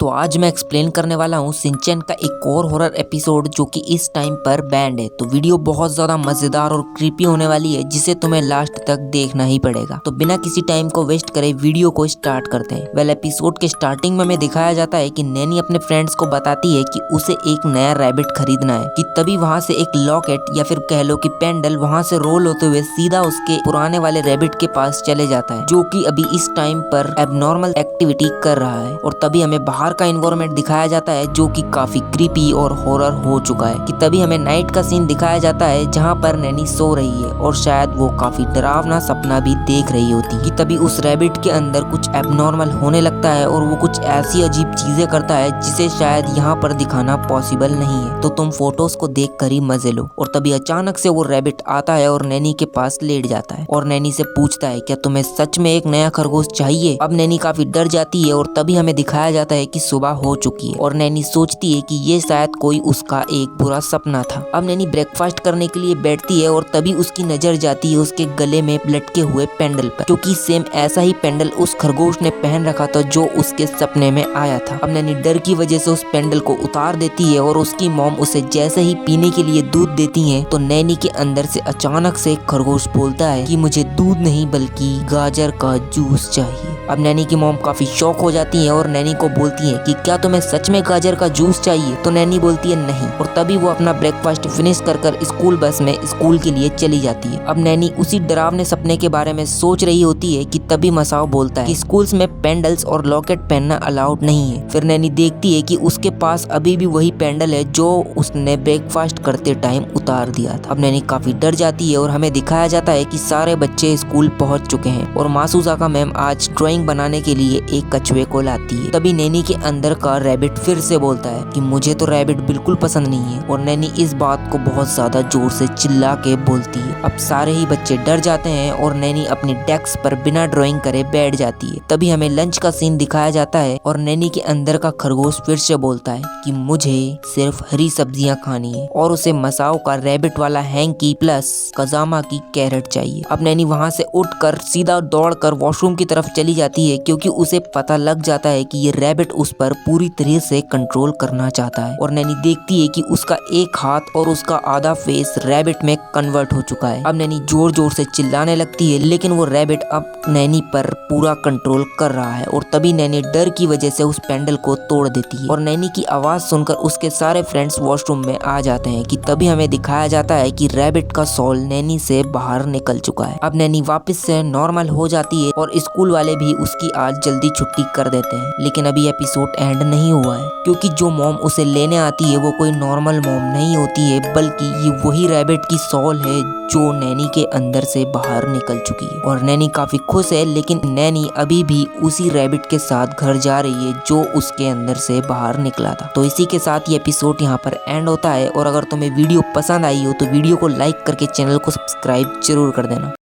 तो आज मैं एक्सप्लेन करने वाला हूँ शिनचैन का एक और हॉरर एपिसोड जो कि इस टाइम पर बैंड है। तो वीडियो बहुत ज्यादा मजेदार और क्रीपी होने वाली है जिसे तुम्हें लास्ट तक देखना ही पड़ेगा। तो बिना किसी टाइम को वेस्ट करे वीडियो को स्टार्ट करते हैं। वेल एपिसोड के स्टार्टिंग में हमें दिखाया जाता है कि नैनी अपने फ्रेंड्स को बताती है कि उसे एक नया रैबिट खरीदना है कि तभी वहाँ से एक लॉकेट या फिर कह लो कि पेंडल वहाँ से रोल होते हुए सीधा उसके पुराने वाले रैबिट के पास चले जाता है जो कि अभी इस टाइम पर एबनॉर्मल एक्टिविटी कर रहा है। और तभी हमें बाहर का इन्वायरमेंट दिखाया जाता है जो कि काफी क्रीपी और हॉरर हो चुका है कि तभी हमें नाइट का सीन दिखाया जाता है जहाँ पर नैनी सो रही है और शायद वो काफी डरावना सपना भी देख रही होती कि तभी उस रैबिट के अंदर कुछ एबनॉर्मल होने लगता है और वो कुछ ऐसी अजीब चीजें करता है जिसे शायद यहाँ पर दिखाना पॉसिबल नहीं है। तो तुम फोटोज को देख कर ही मजे लो। और तभी अचानक से वो रैबिट आता है और नैनी के पास लेट जाता है और नैनी से पूछता है क्या तुम्हें सच में एक नया खरगोश चाहिए। अब नैनी काफी डर जाती है और तभी हमें दिखाया जाता है कि सुबह हो चुकी है और नैनी सोचती है कि ये शायद कोई उसका एक बुरा सपना था। अब नैनी ब्रेकफास्ट करने के लिए बैठती है और तभी उसकी नजर जाती है उसके गले में लटके हुए पेंडल पर क्योंकि सेम ऐसा ही पेंडल उस खरगोश ने पहन रखा था जो उसके सपने में आया था। अब नैनी डर की वजह से उस पेंडल को उतार देती है और उसकी मॉम उसे जैसे ही पीने के लिए दूध देती है तो नैनी के अंदर से अचानक से एक खरगोश बोलता है कि मुझे दूध नहीं बल्कि गाजर का जूस चाहिए। अब नैनी की मॉम काफी शॉक हो जाती है और नैनी को बोलती है कि क्या तुम्हें सच में गाजर का जूस चाहिए। तो नैनी बोलती है नहीं और तभी वो अपना ब्रेकफास्ट फिनिश कर स्कूल बस में स्कूल के लिए चली जाती है। अब नैनी उसी डरावने सपने के बारे में सोच रही होती है कि तभी मसाओ बोलता है कि स्कूल्स में पेंडल्स और लॉकेट पहनना अलाउड नहीं है। फिर नैनी देखती है कि उसके पास अभी भी वही पेंडल है जो उसने ब्रेकफास्ट करते टाइम उतार दिया था। अब नैनी काफी डर जाती है और हमें दिखाया जाता है कि सारे बच्चे स्कूल पहुंच चुके हैं और मासूजाका मैम आज ड्राइंग बनाने के लिए एक कछुए को लाती है। तभी नैनी के अंदर का रैबिट फिर से बोलता है कि मुझे तो रैबिट बिल्कुल पसंद नहीं है और नैनी इस बात को बहुत ज्यादा जोर से चिल्ला के बोलती है। अब सारे ही बच्चे डर जाते हैं और नैनी अपनी डेस्क पर बिना ड्राइंग करे बैठ जाती है। तभी हमें लंच का सीन दिखाया जाता है और नैनी के अंदर का खरगोश फिर से बोलता है कि मुझे सिर्फ हरी सब्जियां खानी है और उसे मसाओ का रैबिट वाला हैंकी प्लस कजामा की कैरेट चाहिए। अब नैनी वहाँ से उठकर सीधा दौड़कर वॉशरूम की तरफ चली जाती है क्योंकि उसे पता लग जाता है कि ये रैबिट उस पर पूरी तरह से कंट्रोल करना चाहता है। और नैनी देखती है कि उसका एक हाथ और उसका आधा फेस रैबिट में कन्वर्ट हो चुका है। अब नैनी जोर जोर से चिल्लाने लगती है लेकिन वो रैबिट अब नैनी पर पूरा कंट्रोल कर रहा है और तभी नैनी डर की वजह से उस पेंडल को तोड़ देती है और नैनी की आवाज सुनकर उसके सारे फ्रेंड्स वॉशरूम में आ जाते हैं कि तभी हमें दिखाया जाता है कि रैबिट का सोल नैनी से बाहर निकल चुका है। अब नैनी वापस से नॉर्मल हो जाती है और स्कूल वाले भी उसकी आज जल्दी छुट्टी कर देते हैं। लेकिन अभी एपिसोड एंड नहीं हुआ है क्योंकि जो मॉम उसे लेने आती है वो कोई नॉर्मल मॉम नहीं होती है बल्कि ये वही रैबिट की सोल है जो नैनी के अंदर से बाहर निकल चुकी है। और नैनी काफी खुश है लेकिन नैनी अभी भी उसी रैबिट के साथ घर जा रही है जो उसके अंदर से बाहर निकला था। तो इसी के साथ ये एपिसोड यहाँ पर एंड होता है और अगर तुम्हें वीडियो पसंद आई हो तो वीडियो को लाइक करके चैनल को सब्सक्राइब जरूर कर देना।